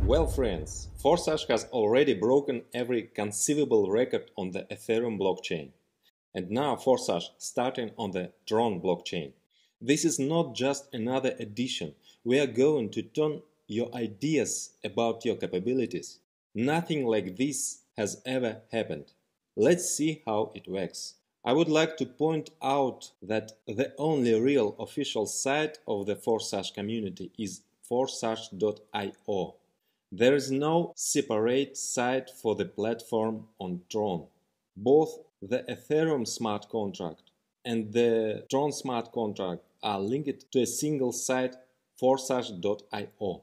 Well friends, FORSAGE has already broken every conceivable record on the Ethereum blockchain. And now FORSAGE starting on the Tron blockchain. This is not just another addition. We are going to turn your ideas about your capabilities. Nothing like this has ever happened. Let's see how it works. I would like to point out that the only real official site of the FORSAGE community is forsage.io. There is no separate site for the platform on Tron. Both the Ethereum smart contract and the Tron smart contract are linked to a single site, forsage.io.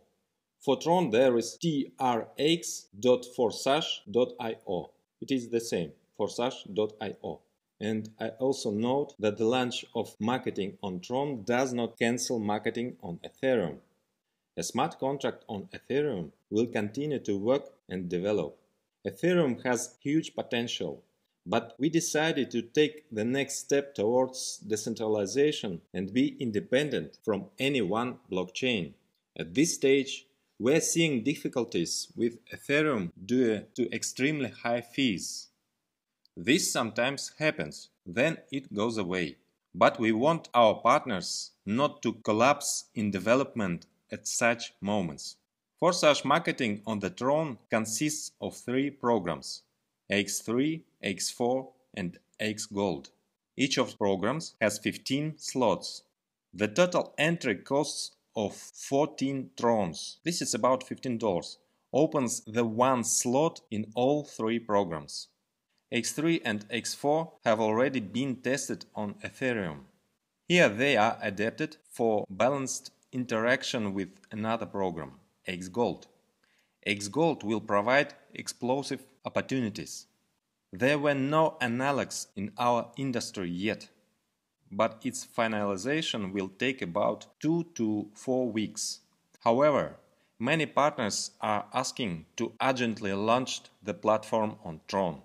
For Tron there is trx.forsage.io. It is the same, forsage.io. And I also note that the launch of marketing on Tron does not cancel marketing on Ethereum. A smart contract on Ethereum will continue to work and develop. Ethereum has huge potential, but we decided to take the next step towards decentralization and be independent from any one blockchain. At this stage, we are seeing difficulties with Ethereum due to extremely high fees. This sometimes happens, then it goes away. But we want our partners not to collapse in development at such moments. FORSAGE marketing on the Tron consists of 3 programs: X3, X4 and X Gold. Each of the programs has 15 slots. The total entry costs of 14 Trons, this is about $15, opens the one slot in all 3 programs. X3 and X4 have already been tested on Ethereum. Here they are adapted for balanced interaction with another program, X Gold. X Gold will provide explosive opportunities. There were no analogs in our industry yet, but its finalization will take about 2 to 4 weeks. However, many partners are asking to urgently launch the platform on Tron.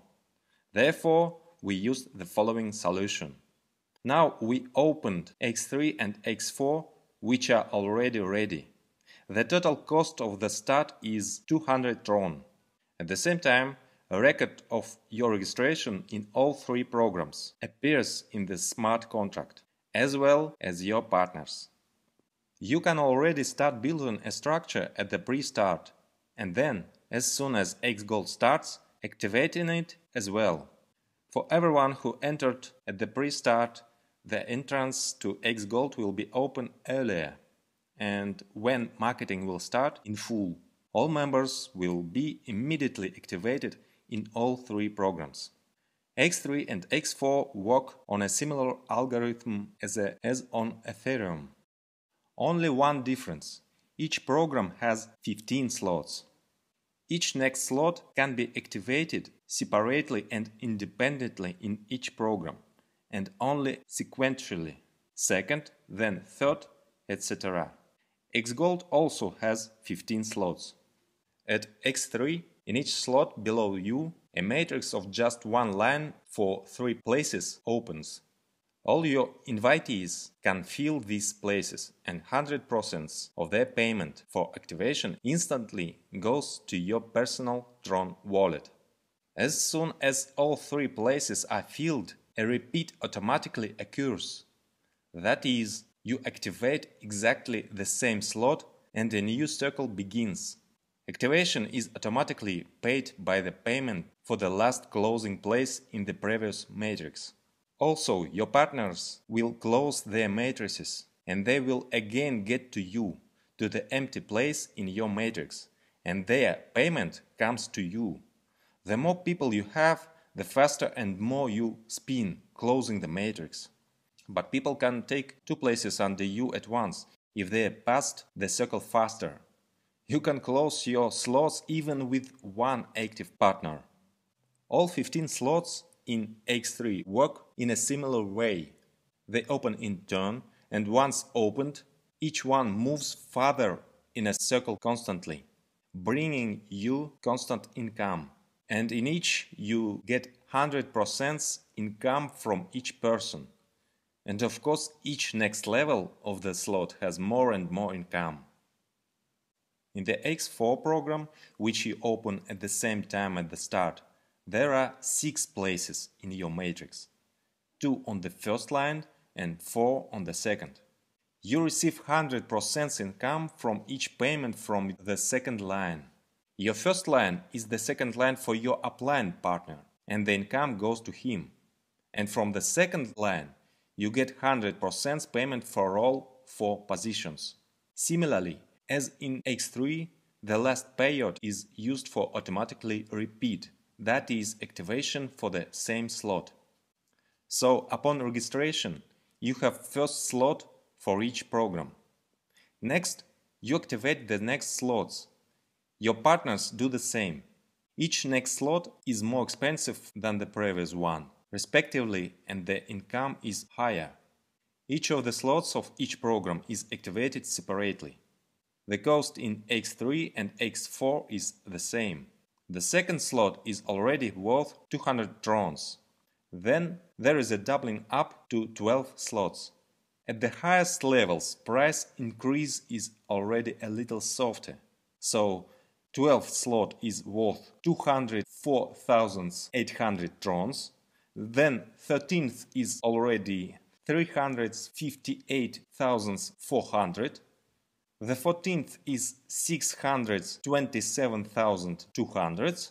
Therefore, we used the following solution. Now we opened X3 and X4, which are already ready. The total cost of the start is 200 Tron. At the same time, a record of your registration in all 3 programs appears in the smart contract, as well as your partners. You can already start building a structure at the pre-start, and then, as soon as X Gold starts, activating it as well. For everyone who entered at the pre-start, the entrance to X Gold will be open earlier, and when marketing will start in full, all members will be immediately activated in all 3 programs. X3 and X4 work on a similar algorithm as on Ethereum. Only one difference: each program has 15 slots. Each next slot can be activated separately and independently in each program, and only sequentially, second, then third, etc. X Gold also has 15 slots. At X3, in each slot below you, a matrix of just one line for 3 places opens. All your invitees can fill these places, and 100% of their payment for activation instantly goes to your personal Tron wallet. As soon as all 3 places are filled, a repeat automatically occurs. That is, you activate exactly the same slot and a new circle begins. Activation is automatically paid by the payment for the last closing place in the previous matrix. Also, your partners will close their matrices, and they will again get to you, to the empty place in your matrix, and their payment comes to you. The more people you have, the faster and more you spin, closing the matrix. But people can take 2 places under you at once if they passed the circle faster. You can close your slots even with 1 active partner. All 15 slots in X3 work in a similar way. They open in turn, and once opened, each one moves farther in a circle constantly, bringing you constant income. And in each you get 100% income from each person. And of course, each next level of the slot has more and more income. In the X4 program, which you open at the same time at the start, there are 6 places in your matrix, 2 on the first line and 4 on the second. You receive 100% income from each payment from the second line. Your first line is the second line for your upline partner, and the income goes to him. And from the second line, you get 100% payment for all 4 positions. Similarly, as in X3, the last payout is used for automatically repeat, that is, activation for the same slot. So, upon registration, you have first slot for each program. Next, you activate the next slots. Your partners do the same. Each next slot is more expensive than the previous one, respectively, and the income is higher. Each of the slots of each program is activated separately. The cost in X3 and X4 is the same. The second slot is already worth 200 trons. Then there is a doubling up to 12 slots. At the highest levels, price increase is already a little softer. So 12th slot is worth 204,800 trons. Then 13th is already 358,400. The 14th is 627,200.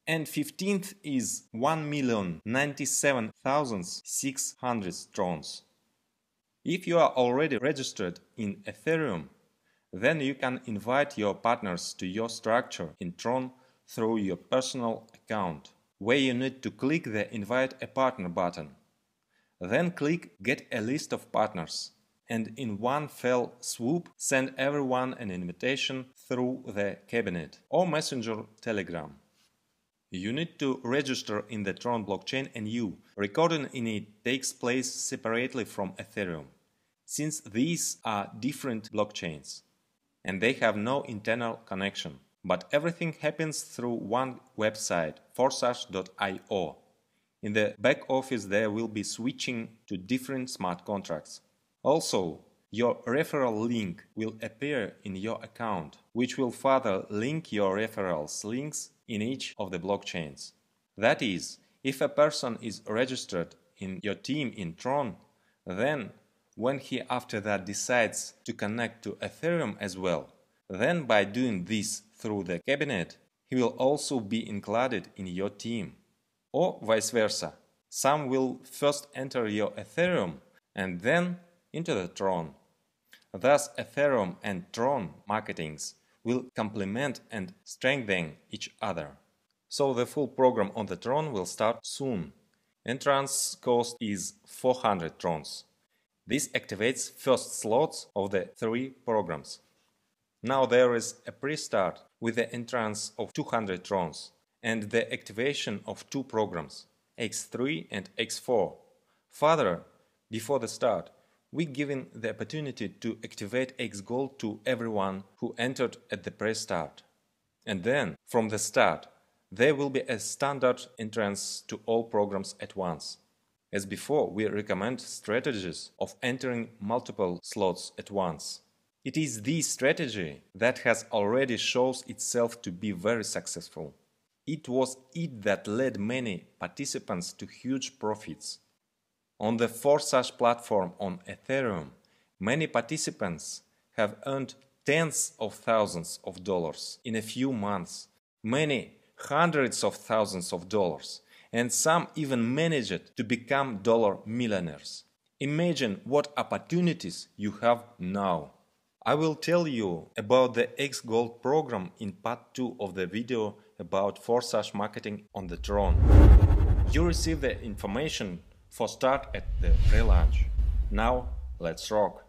And 15th is 1,097,600 trons. If you are already registered in Ethereum, then you can invite your partners to your structure in Tron through your personal account, where you need to click the Invite a Partner button. Then click Get a list of partners, and in one fell swoop send everyone an invitation through the cabinet or Messenger Telegram. You need to register in the Tron blockchain, and recording in it takes place separately from Ethereum, since these are different blockchains and they have no internal connection. But everything happens through one website, FORSAGE.io. In the back office there will be switching to different smart contracts. Also, your referral link will appear in your account, which will further link your referrals links in each of the blockchains. That is, if a person is registered in your team in Tron, then when he after that decides to connect to Ethereum as well, then by doing this through the cabinet, he will also be included in your team. Or vice versa. Some will first enter your Ethereum and then into the Tron. Thus, Ethereum and Tron marketings will complement and strengthen each other. So the full program on the Tron will start soon. Entrance cost is 400 Trons. This activates first slots of the 3 programs. Now there is a pre-start with the entrance of 200 Trons and the activation of 2 programs, X3 and X4. Further, before the start, we given the opportunity to activate X Gold to everyone who entered at the pre-start. And then, from the start, there will be a standard entrance to all programs at once. As before, we recommend strategies of entering multiple slots at once. It is this strategy that has already shown itself to be very successful. It was it that led many participants to huge profits. On the FORSAGE platform on Ethereum, many participants have earned tens of thousands of dollars in a few months, many hundreds of thousands of dollars, and some even managed to become dollar millionaires. Imagine what opportunities you have now. I will tell you about the X Gold program in part 2 of the video about FORSAGE marketing on the Tron. You receive the information for start at the pre-launch. Now, let's rock!